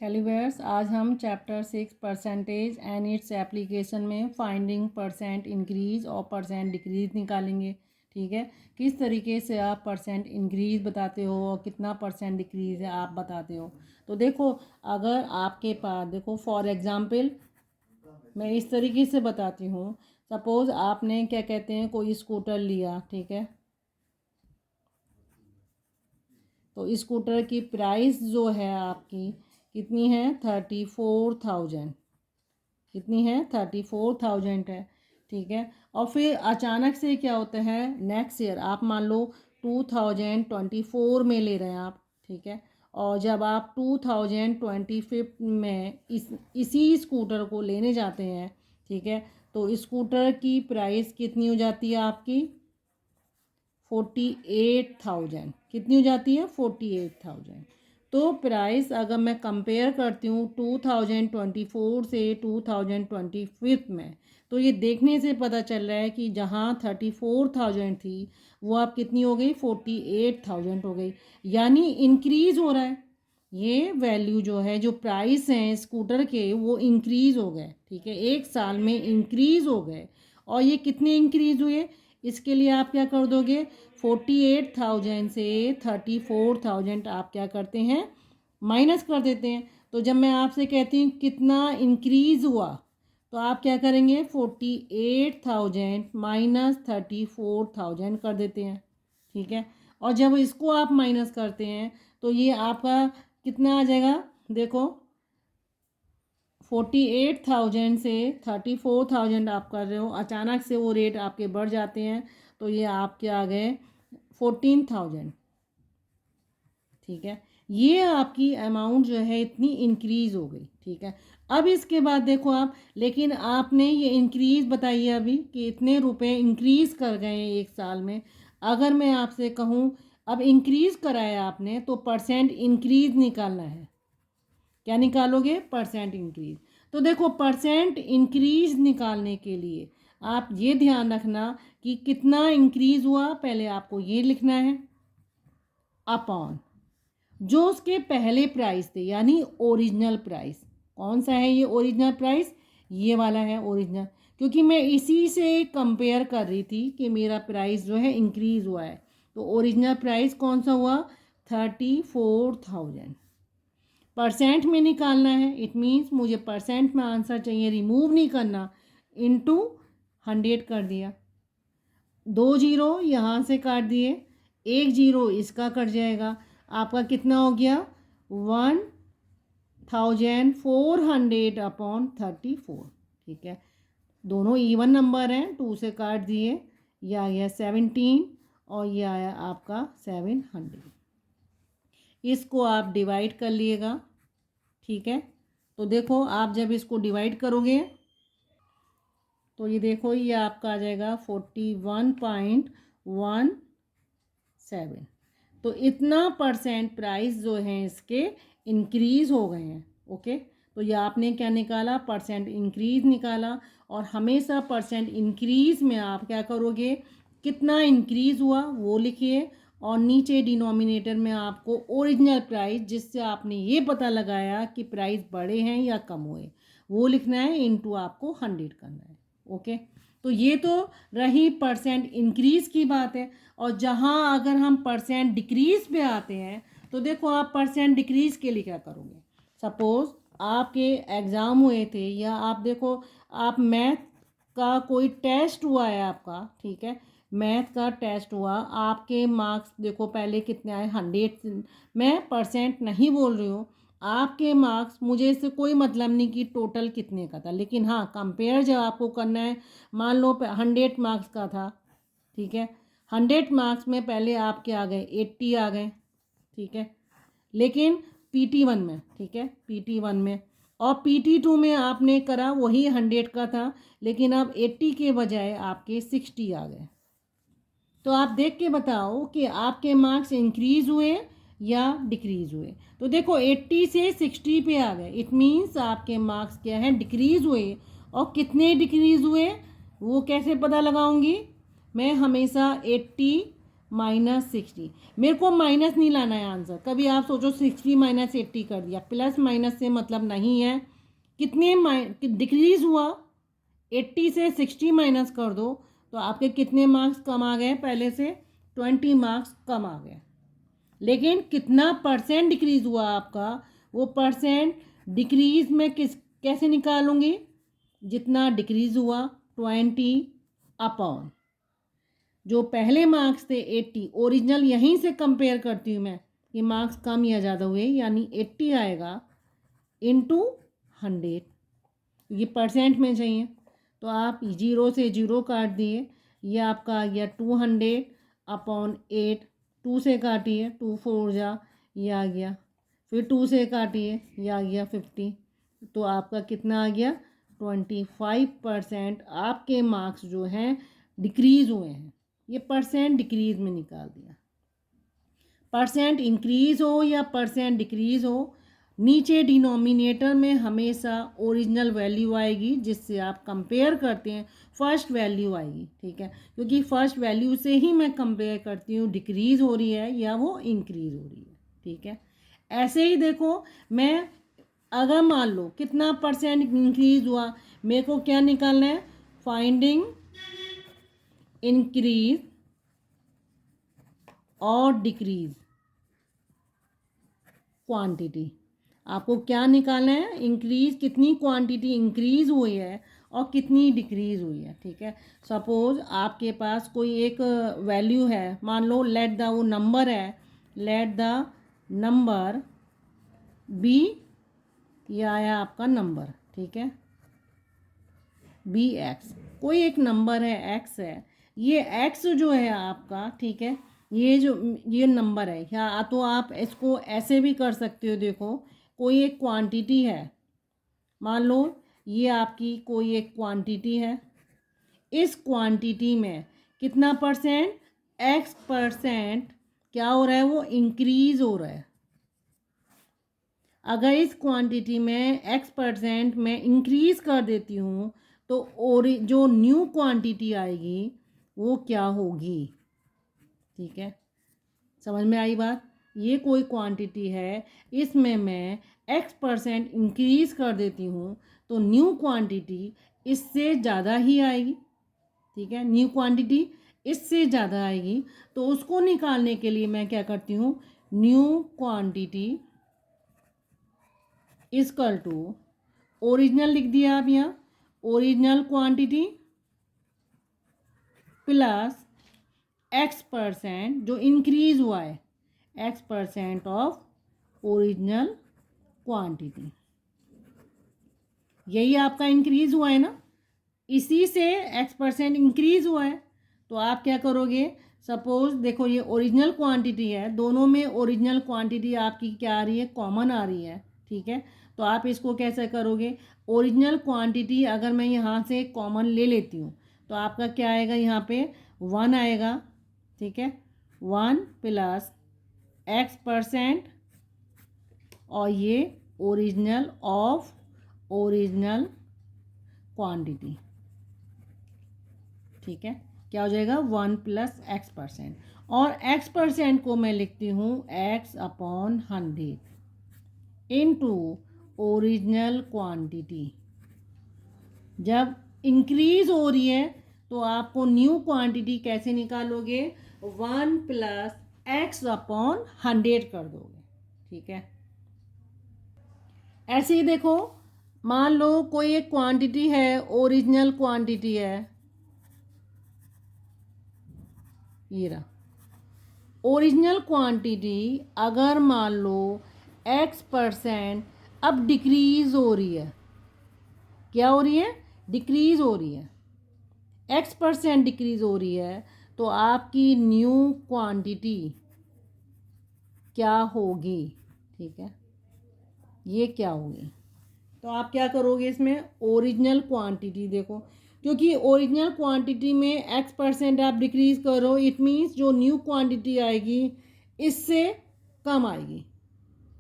Hello viewers, आज हम chapter 6 percentage and its application में फाइंडिंग परसेंट इंक्रीज और परसेंट डिक्रीज निकालेंगे। ठीक है, किस तरीके से आप परसेंट इंक्रीज बताते हो और कितना परसेंट डिक्रीज है आप बताते हो। तो देखो, अगर आपके पास देखो फॉर एग्जांपल मैं इस तरीके से बताती हूँ। सपोज़ आपने क्या कहते हैं कोई स्कूटर लिया, ठीक है, तो स्कूटर की प्राइस जो है आपकी कितनी है 34,000। कितनी है 34,000 है। ठीक है, और फिर अचानक से क्या होता है नेक्स्ट ईयर आप मान लो 2024 में ले रहे हैं आप। ठीक है, और जब आप 2025 में इसी स्कूटर को लेने जाते हैं, ठीक है, तो स्कूटर की प्राइस कितनी हो जाती है आपकी 48,000। कितनी हो जाती है 48,000। तो प्राइस अगर मैं कंपेयर करती हूँ 2024 से 2025 में, तो ये देखने से पता चल रहा है कि जहाँ 34,000 थी वो आप कितनी हो गई 48,000 हो गई, यानी इंक्रीज हो रहा है। ये वैल्यू जो है, जो प्राइस हैं स्कूटर के, वो इंक्रीज हो गए। ठीक है, एक साल में इंक्रीज हो गए। और ये कितने इंक्रीज हुए, इसके लिए आप क्या कर दोगे 48,000 से 34,000 आप क्या करते हैं माइनस कर देते हैं। तो जब मैं आपसे कहती हूँ कितना इंक्रीज हुआ, तो आप क्या करेंगे 48,000 माइनस 34,000 कर देते हैं। ठीक है, और जब इसको आप माइनस करते हैं तो ये आपका कितना आ जाएगा, देखो 48,000 से 34,000 आप कर रहे हो, अचानक से वो रेट आपके बढ़ जाते हैं तो ये आपके आ गए 14,000। ठीक है, ये आपकी अमाउंट जो है इतनी इंक्रीज़ हो गई। ठीक है, अब इसके बाद देखो आप, लेकिन आपने ये इंक्रीज़ बताई है अभी कि इतने रुपए इंक्रीज़ कर गए हैं एक साल में। अगर मैं आपसे कहूँ अब इंक्रीज़ कराया आपने तो परसेंट इंक्रीज़ निकालना है। क्या निकालोगे परसेंट इंक्रीज। तो देखो परसेंट इंक्रीज निकालने के लिए आप ये ध्यान रखना कि कितना इंक्रीज हुआ, पहले आपको ये लिखना है अपॉन जो उसके पहले प्राइस थे, यानी ओरिजिनल प्राइस। कौन सा है ये ओरिजिनल प्राइस, ये वाला है ओरिजिनल, क्योंकि मैं इसी से कंपेयर कर रही थी कि मेरा प्राइस जो है इंक्रीज हुआ है। तो ओरिजिनल प्राइस कौन सा हुआ 34,000। परसेंट में निकालना है, इट मीन्स मुझे परसेंट में आंसर चाहिए, रिमूव नहीं करना। इनटू 100 कर दिया, 2 जीरो यहाँ से काट दिए, 1 जीरो इसका कट जाएगा, आपका कितना हो गया 1,400 अपॉन 34। ठीक है, दोनों इवन नंबर हैं, 2 से काट दिए, यह आ गया 17 और यह आया आपका 700। इसको आप डिवाइड कर लिएगा। ठीक है, तो देखो आप जब इसको डिवाइड करोगे तो ये देखो ये आपका आ जाएगा 41.17। तो इतना परसेंट प्राइस जो है इसके इंक्रीज़ हो गए हैं। ओके, तो ये आपने क्या निकाला परसेंट इंक्रीज़ निकाला। और हमेशा परसेंट इंक्रीज़ में आप क्या करोगे, कितना इंक्रीज़ हुआ वो लिखिए, और नीचे डिनोमिनेटर में आपको ओरिजिनल प्राइस, जिससे आपने ये पता लगाया कि प्राइस बढ़े हैं या कम हुए, वो लिखना है, इनटू आपको 100 करना है। ओके, तो ये तो रही परसेंट इंक्रीज़ की बात है। और जहाँ अगर हम परसेंट डिक्रीज़ पे आते हैं तो देखो आप परसेंट डिक्रीज़ के लिए क्या करोगे। सपोज़ आपके एग्ज़ाम हुए थे, या आप देखो आप मैथ का कोई टेस्ट हुआ है आपका, ठीक है, मैथ का टेस्ट हुआ, आपके मार्क्स देखो पहले कितने आए 100। मैं परसेंट नहीं बोल रही हूँ, आपके मार्क्स, मुझे इससे कोई मतलब नहीं कि टोटल कितने का था, लेकिन हाँ कंपेयर जब आपको करना है, मान लो 100 मार्क्स का था, ठीक है, 100 मार्क्स में पहले आपके आ गए 80 आ गए। ठीक है, लेकिन PT1 में, ठीक है, PT1 में और PT2 में आपने करा वही 100 का था, लेकिन अब 80 के बजाय आपके 60 आ गए। तो आप देख के बताओ कि आपके मार्क्स इंक्रीज़ हुए या डिक्रीज़ हुए। तो देखो 80 से 60 पे आ गए, इट मीन्स आपके मार्क्स क्या हैं डिक्रीज़ हुए। और कितने डिक्रीज़ हुए वो कैसे पता लगाऊंगी, मैं हमेशा 80 -60। मेरे को माइनस नहीं लाना है आंसर। कभी आप सोचो 60 - 80 कर दिया, प्लस माइनस से मतलब नहीं है। कितने डिक्रीज हुआ, 80 से 60 माइनस कर दो तो आपके कितने मार्क्स कम आ गए, पहले से 20 मार्क्स कम आ गए। लेकिन कितना परसेंट डिक्रीज हुआ आपका, वो परसेंट डिक्रीज में कैसे निकालूंगी, जितना डिक्रीज हुआ 20 अपॉन जो पहले मार्क्स थे 80, ओरिजिनल यहीं से कंपेयर करती हूँ मैं कि मार्क्स कम या ज़्यादा हुए, यानी 80 आएगा इंटू 100। ये परसेंट में चाहिए तो आप 0 से 0 काट दिए, ये आपका आ गया 200 अपॉन 8। 2 से काटिए, 2 4 जा, ये आ गया। फिर 2 से काटिए, ये आ गया 50। तो आपका कितना आ गया, 25% आपके मार्क्स जो हैं डिक्रीज़ हुए हैं। ये परसेंट डिक्रीज़ में निकाल दिया। परसेंट इंक्रीज़ हो या परसेंट डिक्रीज़ हो, नीचे डिनोमिनेटर में हमेशा ओरिजिनल वैल्यू आएगी, जिससे आप कंपेयर करते हैं फर्स्ट वैल्यू आएगी। ठीक है, क्योंकि फर्स्ट वैल्यू से ही मैं कंपेयर करती हूँ डिक्रीज़ हो रही है या वो इंक्रीज़ हो रही है। ठीक है, ऐसे ही देखो, मैं अगर मान लो कितना परसेंट इंक्रीज़ हुआ, मेरे को क्या निकालना है, फाइंडिंग इंक्रीज और डिक्रीज क्वांटिटी। आपको क्या निकालना है, इंक्रीज कितनी क्वांटिटी इंक्रीज हुई है और कितनी डिक्रीज हुई है। ठीक है, सपोज आपके पास कोई एक वैल्यू है, मान लो लेट द, वो नंबर है, लेट द नंबर बी, ये आया आपका नंबर। ठीक है, बी एक्स, कोई एक नंबर है एक्स है, ये एक्स जो है आपका, ठीक है, ये नंबर है। या तो आप इसको ऐसे भी कर सकते हो, देखो कोई एक क्वांटिटी है, मान लो ये आपकी कोई एक क्वांटिटी है, इस क्वांटिटी में कितना परसेंट, एक्स परसेंट क्या हो रहा है, वो इंक्रीज हो रहा है। अगर इस क्वांटिटी में एक्स परसेंट मैं इंक्रीज कर देती हूँ तो और जो न्यू क्वांटिटी आएगी वो क्या होगी। ठीक है, समझ में आई बात। ये कोई क्वांटिटी है, इसमें मैं एक्स परसेंट इंक्रीज कर देती हूँ तो न्यू क्वांटिटी इससे ज़्यादा ही आएगी। ठीक है, न्यू क्वांटिटी इससे ज़्यादा आएगी, तो उसको निकालने के लिए मैं क्या करती हूँ, new quantity equal to original लिख दिया आप यहाँ, original quantity plus x percent जो इंक्रीज हुआ है, x percent of original quantity. यही आपका इंक्रीज हुआ है ना, इसी से एक्स परसेंट इंक्रीज हुआ है। तो आप क्या करोगे, सपोज देखो ये ओरिजिनल क्वांटिटी है, दोनों में ओरिजिनल क्वांटिटी आपकी क्या आ रही है, कॉमन आ रही है। ठीक है, तो आप इसको कैसे करोगे, ओरिजिनल क्वांटिटी अगर मैं यहाँ से कॉमन ले लेती हूँ तो आपका क्या आएगा, यहाँ पे 1 आएगा। ठीक है, 1 प्लस एक्स परसेंट और ये ओरिजिनल ऑफ ओरिजिनल क्वांटिटी। ठीक है, क्या हो जाएगा, 1 प्लस एक्स परसेंट, और एक्स परसेंट को मैं लिखती हूँ x upon 100 into original quantity. जब इंक्रीज हो रही है तो आपको न्यू क्वांटिटी कैसे निकालोगे, 1 प्लस एक्स अपॉन 100 कर दोगे। ठीक है, ऐसे ही देखो, मान लो कोई एक क्वांटिटी है, ओरिजिनल क्वांटिटी है, ये रहा ओरिजिनल क्वांटिटी। अगर मान लो एक्स परसेंट अब डिक्रीज हो रही है, क्या हो रही है, डिक्रीज हो रही है, एक्स परसेंट डिक्रीज हो रही है, तो आपकी न्यू क्वांटिटी क्या होगी। ठीक है, ये क्या होगी, तो आप क्या करोगे, इसमें ओरिजिनल क्वांटिटी देखो, क्योंकि ओरिजिनल क्वांटिटी में एक्स परसेंट आप डिक्रीज करो, इट मीन्स जो न्यू क्वांटिटी आएगी इससे कम आएगी।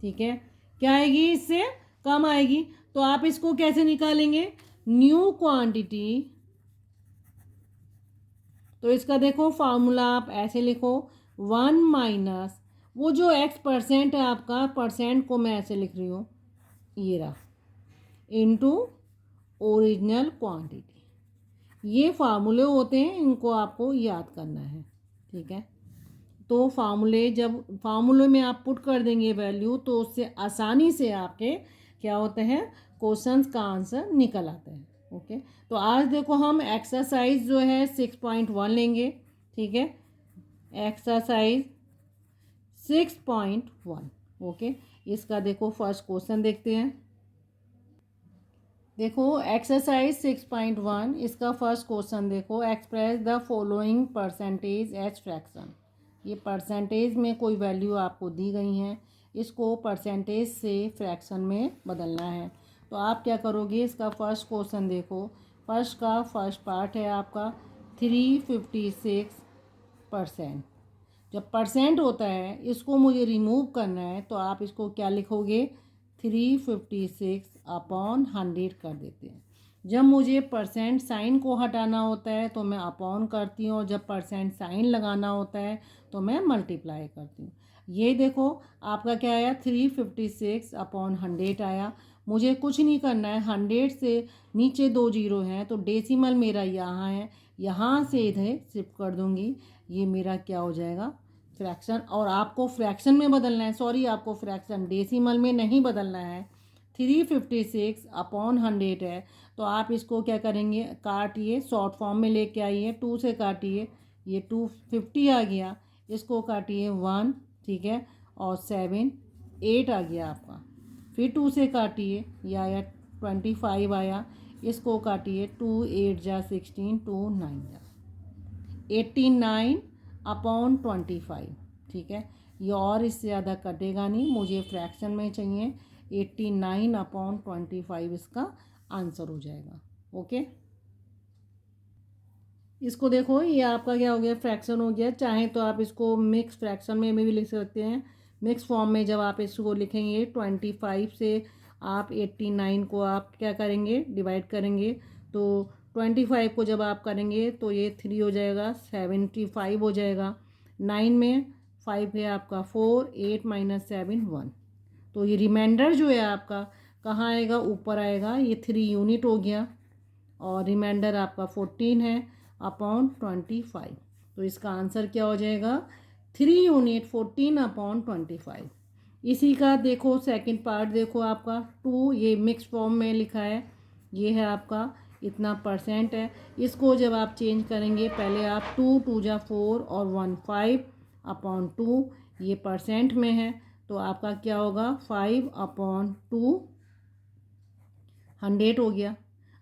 ठीक है, क्या आएगी, इससे कम आएगी। तो आप इसको कैसे निकालेंगे, न्यू क्वांटिटी, तो इसका देखो फार्मूला आप ऐसे लिखो, 1 माइनस वो जो x% है आपका, परसेंट को मैं ऐसे लिख रही हूँ, ये रहा, इनटू ओरिजिनल क्वांटिटी। ये फार्मूले होते हैं, इनको आपको याद करना है, ठीक है। तो जब फार्मूले में आप पुट कर देंगे वैल्यू, तो उससे आसानी से आपके क्या होते हैं, क्वेश्चंस का आंसर निकल आता है। ओके, तो आज देखो हम एक्सरसाइज जो है 6.1 लेंगे, ठीक है। Exercise 6.1, okay. इसका देखो फर्स्ट क्वेश्चन देखते हैं। देखो एक्सरसाइज 6.1, इसका फर्स्ट क्वेश्चन देखो, express the following percentage as fraction. ये परसेंटेज में कोई वैल्यू आपको दी गई हैं, इसको परसेंटेज से फ्रैक्शन में बदलना है। तो आप क्या करोगे, इसका फर्स्ट क्वेश्चन देखो, फर्स्ट पार्ट है आपका 356%। जब परसेंट होता है, इसको मुझे रिमूव करना है, तो आप इसको क्या लिखोगे, 356/100 कर देते हैं। जब मुझे परसेंट साइन को हटाना होता है तो मैं अपॉन करती हूँ, और जब परसेंट साइन लगाना होता है तो मैं मल्टीप्लाई करती हूँ। ये देखो आपका क्या आया, 356/100 आया। मुझे कुछ नहीं करना है, 100 से नीचे 2 जीरो हैं, तो डेसिमल मेरा यहाँ है, यहाँ से इधर शिफ्ट कर दूँगी, ये मेरा क्या हो जाएगा, फ्रैक्शन। और आपको फ्रैक्शन में बदलना है, सॉरी, आपको फ्रैक्शन डेसिमल में नहीं बदलना है। 356/100 है, तो आप इसको क्या करेंगे, काटिए, शॉर्ट फॉर्म में लेके आइए, 2 से काटिए, ये 250 आ गया, इसको काटिए 1, ठीक है, और 7 8 आ गया आपका। फिर 2 से काटिए, ये आया 25 आया, इसको काटिए, 2 8 जा 16, 2 9 जा 89/25, ठीक है। ये और इससे ज़्यादा कटेगा नहीं, मुझे फ्रैक्शन में चाहिए, 89/25 इसका आंसर हो जाएगा। ओके, इसको देखो, ये आपका क्या हो गया, फ्रैक्शन हो गया। चाहे तो आप इसको मिक्स फ्रैक्शन में भी लिख सकते हैं। मिक्स फॉर्म में जब आप इसको लिखेंगे, 25 से आप 89 को आप क्या करेंगे, डिवाइड करेंगे, तो 25 को जब आप करेंगे तो ये 3 हो जाएगा, 75 हो जाएगा। 9 में 5 है आपका 4, 8 माइनस 7 1, तो ये रिमाइंडर जो है आपका कहाँ आएगा, ऊपर आएगा, ये 3 यूनिट हो गया, और रिमाइंडर आपका 14 है अपॉन 25। तो इसका आंसर क्या हो जाएगा, 3 यूनिट 14/25। इसी का देखो सेकंड पार्ट, देखो आपका 2, ये मिक्स फॉर्म में लिखा है, ये है आपका इतना परसेंट है। इसको जब आप चेंज करेंगे, पहले आप 2 2 जा 4 और 1 5/2, ये परसेंट में है, तो आपका क्या होगा, 5/200 हो गया।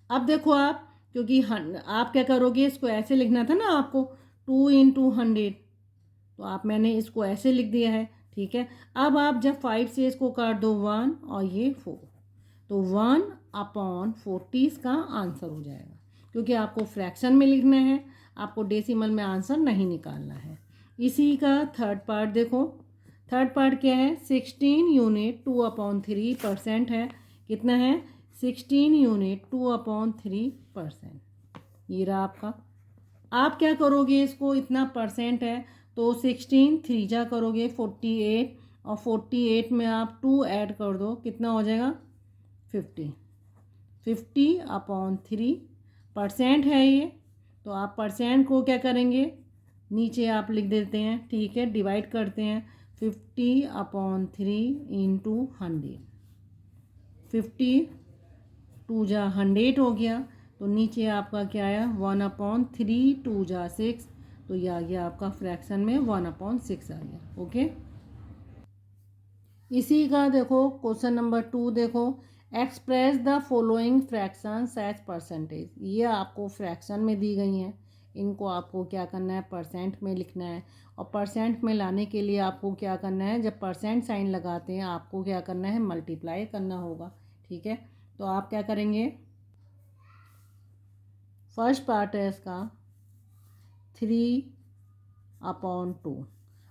अब देखो आप, क्योंकि आप क्या करोगे, इसको ऐसे लिखना था ना आपको, 2 × 100, तो आप मैंने इसको ऐसे लिख दिया है, ठीक है। अब आप जब 5 से इसको काट दो 1 और ये 4, तो 1/40 इसका आंसर हो जाएगा, क्योंकि आपको फ्रैक्शन में लिखना है, आपको डेसिमल में आंसर नहीं निकालना है। इसी का थर्ड पार्ट देखो, थर्ड पार्ट क्या है, 16 यूनिट 2/3% है, कितना है, 16 यूनिट 2/3%, ये रहा आपका। आप क्या करोगे, इसको इतना परसेंट है, तो 16 3 जा करोगे 48, और 48 में आप 2 ऐड कर दो, कितना हो जाएगा, 50। 50/3% है ये, तो आप परसेंट को क्या करेंगे, नीचे आप लिख देते हैं, ठीक है, डिवाइड करते हैं, 50/3 × 100, 50 2 जा 100 हो गया, तो नीचे आपका क्या आया, 1/3, 2 जा 6, तो ये आ गया आपका फ्रैक्शन में 1/6 आ गया। ओके, इसी का देखो क्वेश्चन नंबर 2 देखो, express the following fractions as percentage. ये आपको फ्रैक्शन में दी गई हैं, इनको आपको क्या करना है, परसेंट में लिखना है, और परसेंट में लाने के लिए आपको क्या करना है, जब परसेंट साइन लगाते हैं आपको क्या करना है, मल्टीप्लाई करना होगा, ठीक है। तो आप क्या करेंगे, फर्स्ट पार्ट है इसका 3/2,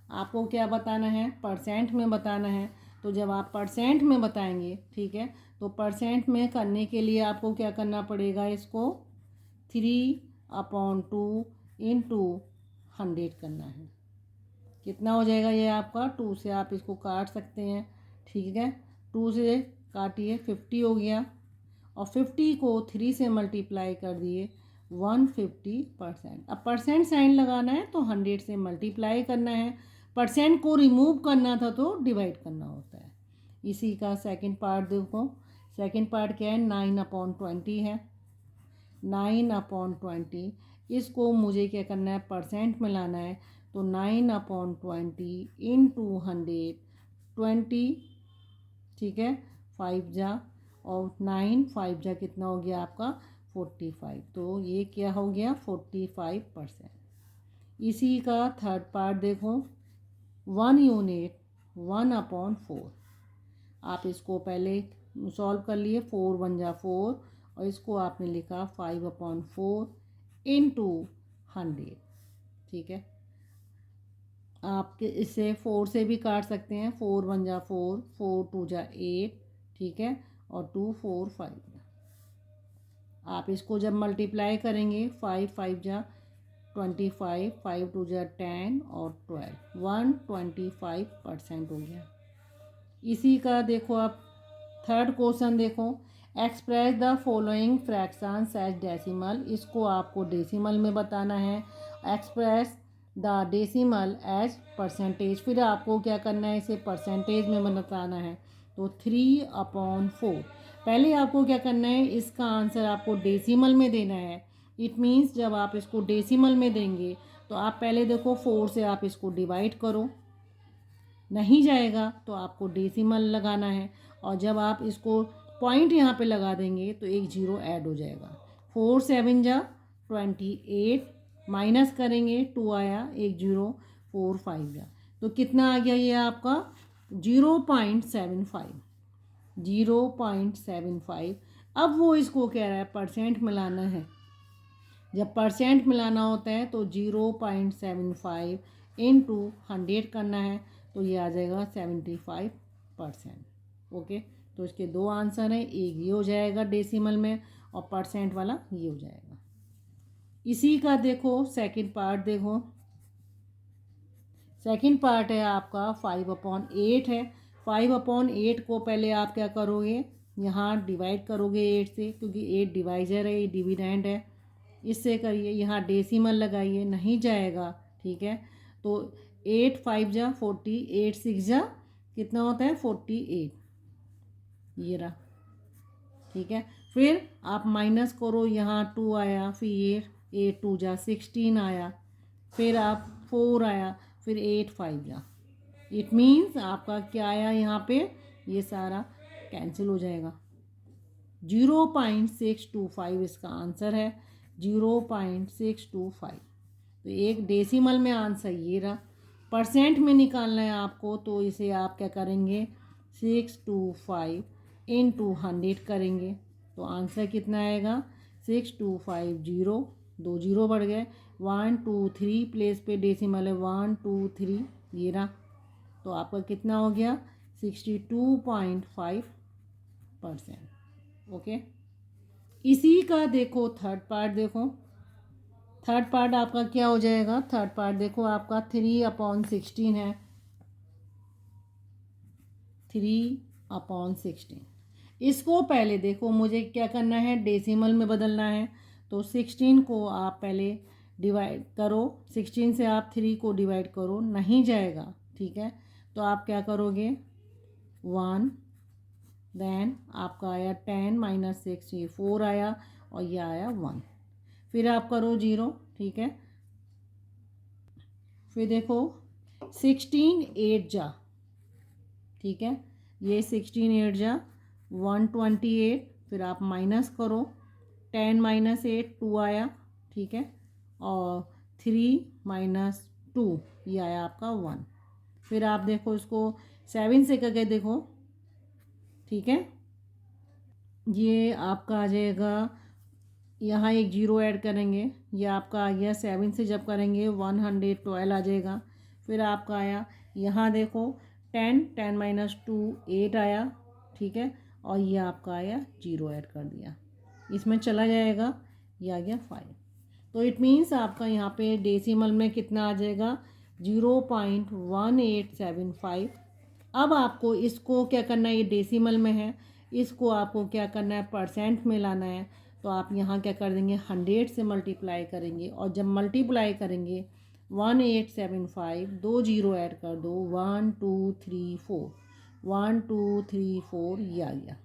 आपको क्या बताना है, परसेंट में बताना है। तो जब आप परसेंट में बताएंगे, ठीक है, तो परसेंट में करने के लिए आपको क्या करना पड़ेगा, इसको 3/2 × 100 करना है, कितना हो जाएगा ये आपका, 2 से आप इसको काट सकते हैं, ठीक है। 2 से काटिए, 50 हो गया, और 50 को 3 से मल्टीप्लाई कर दिए, 150%। अब परसेंट साइन लगाना है तो 100 से मल्टीप्लाई करना है, परसेंट को रिमूव करना था तो डिवाइड करना होता है। इसी का सेकंड पार्ट देखो, सेकंड पार्ट क्या है, 9/20 है। 9/20 इसको मुझे क्या करना है, परसेंट में लाना है, तो 9/20 इंटू 100, 20, ठीक है, 5 जा, और 9 5 जा कितना हो गया आपका 45। तो ये क्या हो गया 45%। इसी का थर्ड पार्ट देखो, 1 यूनिट 1/4। आप इसको पहले सॉल्व कर लिए, 4 1 जा 4, और इसको आपने लिखा 5/4 इंटू 100, ठीक है। आप इसे 4 से भी काट सकते हैं, 4 1 जा 4, 4 2 जा 8, ठीक है, और 2 4 5। आप इसको जब मल्टीप्लाई करेंगे, 5 5 जा 25, 5 2 जा 10, और 12, 125% हो गया। इसी का देखो आप थर्ड क्वेश्चन देखो, express the following fractions as decimal. इसको आपको डेसिमल में बताना है। Express the decimal as percentage, फिर आपको क्या करना है, इसे परसेंटेज में बताना है। तो 3/4, पहले आपको क्या करना है, इसका आंसर आपको डेसिमल में देना है। इट मीन्स जब आप इसको डेसिमल में देंगे तो आप पहले देखो 4 से आप इसको डिवाइड करो, नहीं जाएगा तो आपको डेसिमल लगाना है, और जब आप इसको पॉइंट यहाँ पे लगा देंगे तो एक जीरो ऐड हो जाएगा। 4 7 जा 28, माइनस करेंगे 2 आया, एक जीरो, 4 5 जा, तो कितना आ गया ये आपका 0.75, 0.75। अब वो इसको कह रहा है परसेंट मिलाना है। जब परसेंट मिलाना होता है तो 0.75 इंटू 100 करना है, तो ये आ जाएगा 75%। ओके, तो इसके दो आंसर हैं, एक ये हो जाएगा डेसिमल में, और परसेंट वाला ये हो जाएगा। इसी का देखो सेकंड पार्ट देखो, सेकंड पार्ट है आपका 5/8 है। 5/8 को पहले आप क्या करोगे, यहाँ डिवाइड करोगे 8 से, क्योंकि 8 डिवाइजर है, ये डिविडेंड है, इससे करिए। यहाँ डेसिमल लगाइए, नहीं जाएगा, ठीक है। तो 8 5 जा 40, 8 6 जा कितना होता है 48, ये रहा, ठीक है। फिर आप माइनस करो, यहाँ 2 आया, फिर 8 2 जा 16 आया, फिर आप 4 आया, फिर 8 5 जा। इट मीन्स आपका क्या आया यहाँ पे, ये सारा कैंसिल हो जाएगा। 0.625 इसका आंसर है, 0.625। तो एक डेसिमल में आंसर ये रहा। परसेंट में निकालना है आपको, तो इसे आप क्या करेंगे, 625 इंटू 100 करेंगे, तो आंसर कितना आएगा 6250, 2 जीरो बढ़ गए, 1 2 3 प्लेस पे डेसिमल है, 1 2 3, ये रहा। तो आपका कितना हो गया 62.5%। ओके, इसी का देखो थर्ड पार्ट देखो, थर्ड पार्ट आपका क्या हो जाएगा, थर्ड पार्ट देखो आपका 3/16 है, 3/16। इसको पहले देखो मुझे क्या करना है, डेसिमल में बदलना है। तो 16 को आप पहले डिवाइड करो, 16 से आप 3 को डिवाइड करो, नहीं जाएगा, ठीक है। तो आप क्या करोगे 1, देन आपका आया 10 - 6, ये 4 आया, और ये आया 1, फिर आप करो 0, ठीक है। फिर देखो 16 8 जा, ठीक है, ये 16 8 जा 128, फिर आप माइनस करो, 10 - 8 2 आया, ठीक है, और 3 - 2 ये आया आपका 1। फिर आप देखो इसको 7 से करके देखो, ठीक है, ये आपका आ जाएगा, यहाँ एक जीरो ऐड करेंगे, ये आपका आ गया 7 से जब करेंगे 112 आ जाएगा। फिर आपका आया यहाँ देखो 10 10 - 2 8 आया, ठीक है, और ये आपका आया जीरो ऐड कर दिया, इसमें चला जाएगा, ये आ गया 5। तो इट मीन्स आपका यहाँ पे डेसिमल में कितना आ जाएगा 0.1875। अब आपको इसको क्या करना है, ये डेसिमल में है, इसको आपको क्या करना है, परसेंट में लाना है। तो आप यहाँ क्या कर देंगे, 100 से मल्टीप्लाई करेंगे, और जब मल्टीप्लाई करेंगे 1875, 2 जीरो ऐड कर दो, 1 2 3 4, 1 2 3 4, ये आ गया।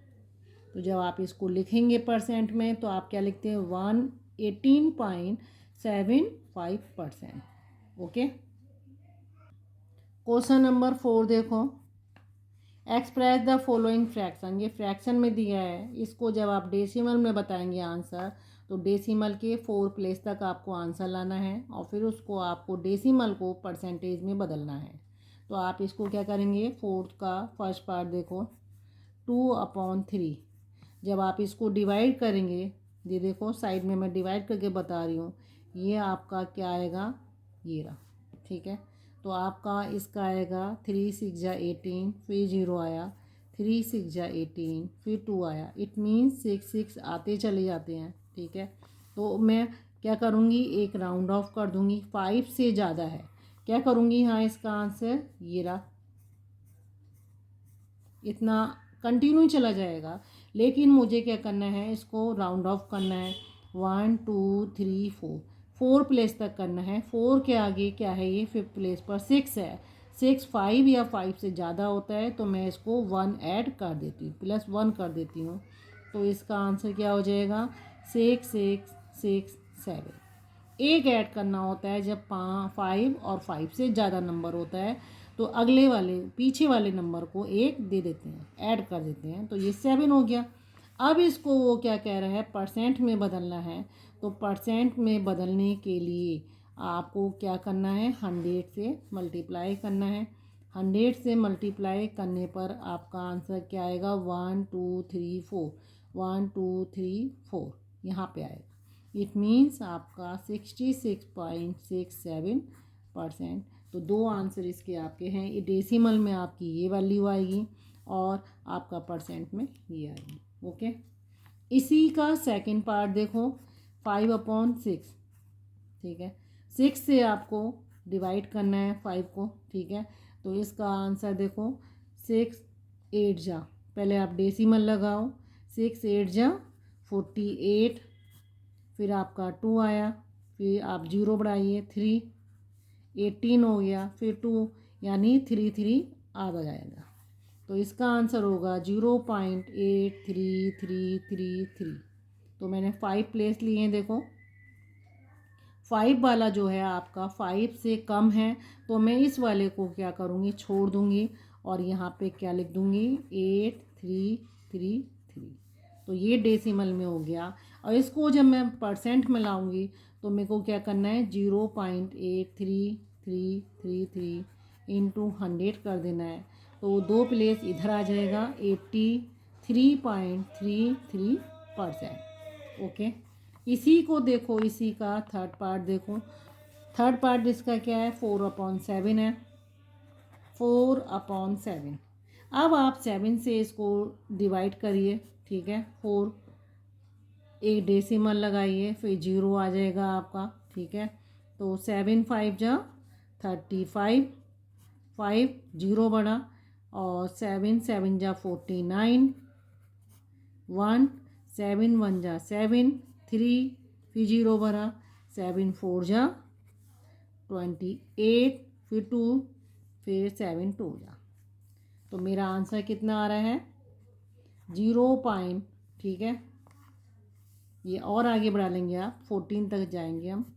तो जब आप इसको लिखेंगे परसेंट में तो आप क्या लिखते हैं, 118.75%। ओके। क्वेश्चन नंबर 4 देखो, एक्सप्रेस द फॉलोइंग फ्रैक्शन। ये फ्रैक्शन में दिया है, इसको जब आप डेसिमल में बताएंगे आंसर, तो डेसिमल के 4 प्लेस तक आपको आंसर लाना है, और फिर उसको आपको डेसिमल को परसेंटेज में बदलना है। तो आप इसको क्या करेंगे, फोर्थ का फर्स्ट पार्ट देखो, 2/3। जब आप इसको डिवाइड करेंगे, ये देखो साइड में मैं डिवाइड करके बता रही हूँ, ये आपका क्या आएगा, ये रहा, ठीक है। तो आपका इसका आएगा 3 6 जा 18, फिर 0 आया, 3 6 जा 18, फिर 2 आया। इट मीन्स 6 6 आते चले जाते हैं, ठीक है। तो मैं क्या करूँगी, एक राउंड ऑफ कर दूँगी, 5 से ज़्यादा है, क्या करूँगी, हाँ इसका आंसर ये रहा, इतना कंटिन्यू चला जाएगा। लेकिन मुझे क्या करना है, इसको राउंड ऑफ करना है, 1 2 3 4, 4 प्लेस तक करना है। 4 के आगे क्या है, ये 5th प्लेस पर 6 है। 6 5 या 5 से ज़्यादा होता है तो मैं इसको 1 ऐड कर देती हूँ, +1 कर देती हूँ। तो इसका आंसर क्या हो जाएगा, 6 6 6 7। एक ऐड करना होता है जब 5 और 5 से ज़्यादा नंबर होता है, तो अगले वाले पीछे वाले नंबर को एक दे देते हैं, ऐड कर देते हैं। तो ये 7 हो गया। अब इसको वो क्या कह रहा है, परसेंट में बदलना है। तो परसेंट में बदलने के लिए आपको क्या करना है, 100 से मल्टीप्लाई करना है। 100 से मल्टीप्लाई करने पर आपका आंसर क्या आएगा, 1 2 3 4, 1 2 3 4 यहाँ पे आएगा। इट मीन्स आपका 66.67%। तो दो आंसर इसके आपके हैं, ये डेसिमल में आपकी ये वैल्यू आएगी और आपका परसेंट में ये आएगी। ओके। इसी का सेकंड पार्ट देखो, 5/6, ठीक है। 6 से आपको डिवाइड करना है 5 को, ठीक है। तो इसका आंसर देखो, 6 8 जा, पहले आप डेसिमल लगाओ, 6 8 जा 48, फिर आपका 2 आया, फिर आप 0 बढ़ाइए, 3 18 हो गया, फिर 2 यानी 3 3 आधा जाएगा। तो इसका आंसर होगा 0.83333। तो मैंने 5 प्लेस लिए हैं, देखो 5 वाला जो है आपका 5 से कम है, तो मैं इस वाले को क्या करूँगी, छोड़ दूँगी, और यहाँ पे क्या लिख दूँगी, 8333। तो ये डेसिमल में हो गया। और इसको जब मैं परसेंट में लाऊंगी तो मेरे को क्या करना है, 0.83333 इंटू 100 कर देना है। तो 2 प्लेस इधर आ जाएगा, 83.33%। ओके। इसी को देखो, इसी का थर्ड पार्ट देखो, थर्ड पार्ट इसका क्या है, 4/7 है, 4/7। अब आप 7 से इसको डिवाइड करिए, ठीक है। 4 एक डेसिमल लगाइए, फिर 0 आ जाएगा आपका, ठीक है। तो 7 5 जा 35, 5 0 बढ़ा, और 7 7 जा 49, 1 7 1 जा 7, 3 फिर 0 भरा, 7 4 जा 28, फिर 2, फिर 7 2 जा। तो मेरा आंसर कितना आ रहा है, 0. ठीक है। ये और आगे बढ़ा लेंगे आप, 14 तक जाएंगे हम,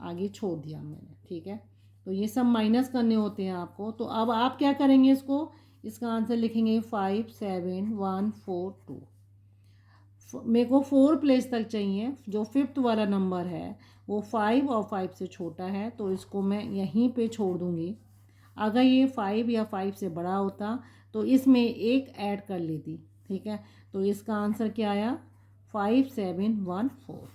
आगे छोड़ दिया मैंने, ठीक है। तो ये सब माइनस करने होते हैं आपको। तो अब आप क्या करेंगे, इसका आंसर लिखेंगे 5 7 1 4 2। मेरे को 4 प्लेस तक चाहिए, जो 5th वाला नंबर है वो 5 और 5 से छोटा है, तो इसको मैं यहीं पे छोड़ दूँगी। अगर ये 5 या 5 से बड़ा होता तो इसमें एक ऐड कर लेती, ठीक है। तो इसका आंसर क्या आया, 5 7 1 4।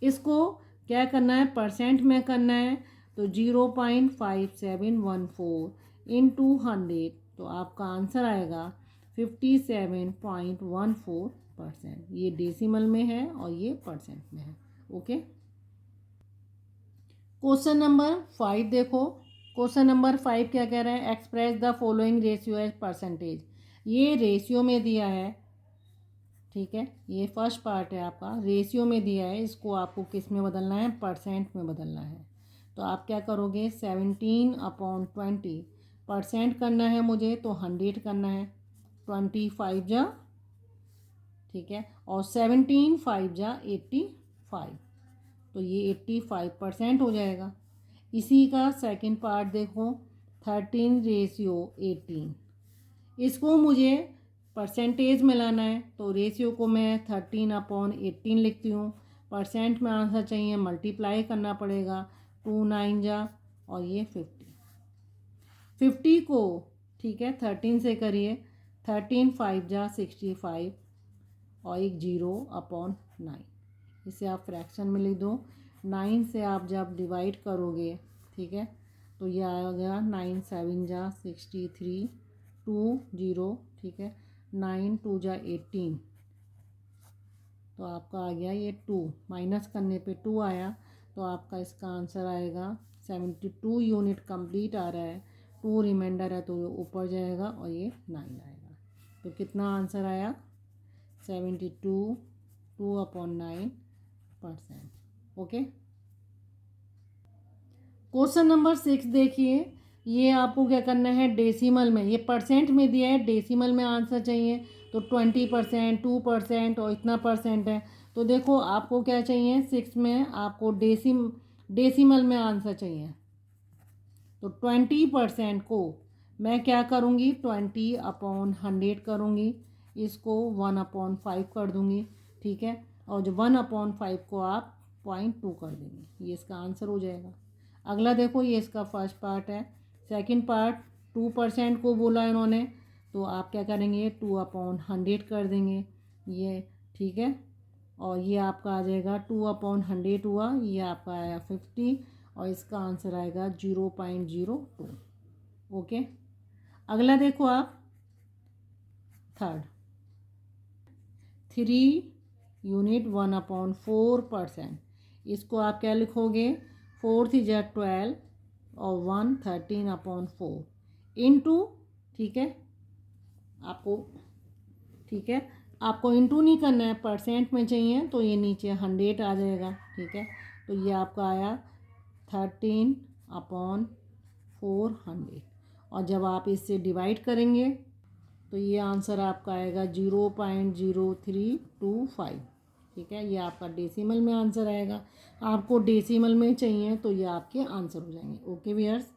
इसको क्या करना है, परसेंट में करना है। तो 0.5714 इंटू 100, तो आपका आंसर आएगा 57.14%। ये डेसिमल में है और ये परसेंट में है। ओके। क्वेश्चन नंबर 5 देखो। क्वेश्चन नंबर 5 क्या कह रहा है, express the following ratio as percentage. ये रेशियो में दिया है, ठीक है, ये फर्स्ट पार्ट है आपका, रेशियो में दिया है, इसको आपको किस में बदलना है, परसेंट में बदलना है। तो आप क्या करोगे, 17/20 परसेंट करना है मुझे तो 100 करना है, 25 जा, ठीक है, और 17 5 जा 85, तो ये 85% हो जाएगा। इसी का सेकंड पार्ट देखो, 13/18, इसको मुझे परसेंटेज में लाना है, तो रेशियो को मैं 13/18 लिखती हूँ। परसेंट में आंसर चाहिए, मल्टीप्लाई करना पड़ेगा, 2 9 जा, और ये 50 को, ठीक है, 13 से करिए, 13 5 जा 65, और एक 0/9, इसे आप फ्रैक्शन में लिख दो। 9 से आप जब डिवाइड करोगे, ठीक है, तो ये आ गया 9 7 जा 63, 2 0, ठीक है, 9 2 जा 18, तो आपका आ गया ये 2, माइनस करने पे 2 आया, तो आपका इसका आंसर आएगा 72 यूनिट कंप्लीट आ रहा है, 2 रिमाइंडर है तो ये ऊपर जाएगा और ये 9 आएगा। तो कितना आंसर आया, 72 2/9%। ओके। क्वेश्चन नंबर 6 देखिए, ये आपको क्या करना है, डेसिमल में, ये परसेंट में दिया है, डेसिमल में आंसर चाहिए, तो 20%, 2% और इतना परसेंट है। तो देखो आपको क्या चाहिए, 6 में आपको डेसिमल में आंसर चाहिए, तो 20% को मैं क्या करूँगी, 20/100 करूँगी, इसको 1/5 कर दूँगी, ठीक है, और जो 1/5 को आप 0.2 कर देंगे, ये इसका आंसर हो जाएगा। अगला देखो, ये इसका फर्स्ट पार्ट है। सेकंड पार्ट, 2% को बोला इन्होंने, तो आप क्या करेंगे, 2/100 कर देंगे, ये, ठीक है, और ये आपका आ जाएगा 2/100 हुआ, ये आपका आया 50, और इसका आंसर आएगा 0.02। ओके। अगला देखो आप, थर्ड, 3 यूनिट 1/4%, इसको आप क्या लिखोगे, 4 3 जा 12 और 1 13/4 इंटू, ठीक है, आपको, ठीक है, आपको इंटू नहीं करना है, परसेंट में चाहिए, तो ये नीचे 100 आ जाएगा, ठीक है, तो ये आपका आया 13/400, और जब आप इससे डिवाइड करेंगे तो ये आंसर आपका आएगा 0.0325, ठीक है, ये आपका डेसिमल में आंसर आएगा। आपको डेसिमल में चाहिए तो ये आपके आंसर हो जाएंगे। Okay viewers.